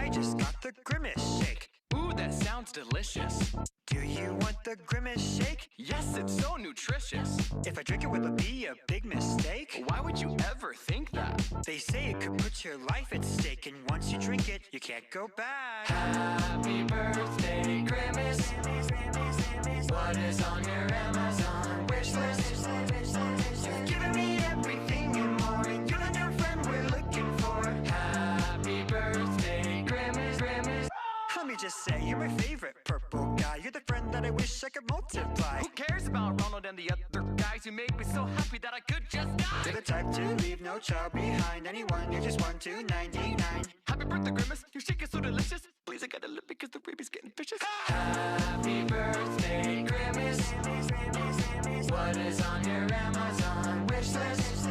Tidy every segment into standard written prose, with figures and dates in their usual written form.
I just got the Grimace shake. Ooh, that sounds delicious. Do you want the Grimace shake? Yes, it's so nutritious. If I drink it, will it be a big mistake? Why would you ever think that? They say it could put your life at stake, and once you drink it, you can't go back. Happy birthday, Grimace. What is on your Amazon wish list? You've given me everything and more, and you're the new friend we're looking for. Happy birthday, Grimace. Let me just say, you're my favorite purple guy. You're the friend that I wish I could multiply. Who cares about Ronald and the other guys? You made me so happy that I could just die. You're the type to leave no child behind. Anyone, you're just 1 to 99. Happy birthday, Grimace. Your shake is so delicious. Please, I gotta live because the baby's getting vicious. Happy birthday, Grimace. What is on your Amazon wish list?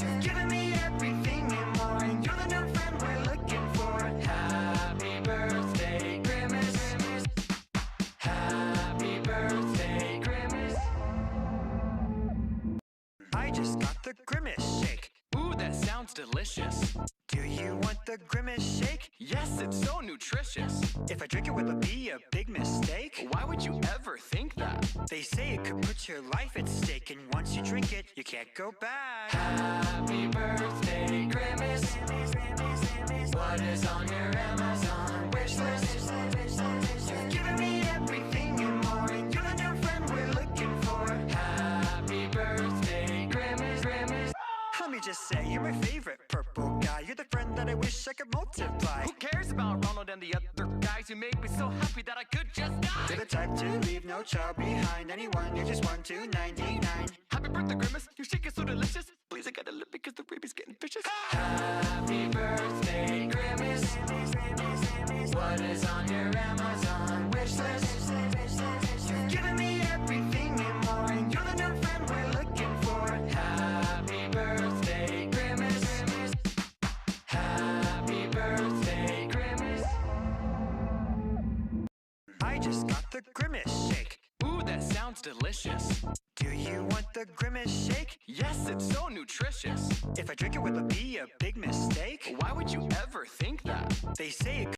You've given me everything and more, and you're the new friend we're looking for. Happy birthday, Grimace. Happy birthday, Grimace. I just got the Grimace shake. Ooh, that sounds delicious. Do you want the Grimace shake? Yes, it's so nutritious. If I drink it, will it be a big mistake? Why would you ever think that? They say it could put your life at stake, and once you drink it, you can't go back. Happy birthday, Grimace. What is on your Amazon wish list? You've given me everything and more, and you're the new friend we're looking for. Happy birthday, Grimace. Let me just say, you're my favorite purple guy. You're the friend that I wish I could multiply. Who cares about Ronald and the other guys? You made me so happy that I could just die. You're the type to leave no child behind. Anyone, you're just 1 to 99. Happy birthday, Grimace. Your shake is so delicious. Please, I gotta live because the baby's getting vicious. Happy birthday, Grimace. What is on your Amazon wish list? You've given me everything and more, and you're the new friend we're looking for. Happy birthday, Grimace. Happy birthday, Grimace. I just got the Grimace shake. Ooh, that sounds delicious. Do you want the Grimace shake? Yes, it's so nutritious. If I drink it, will it be a big mistake? Why would you ever think that? They say it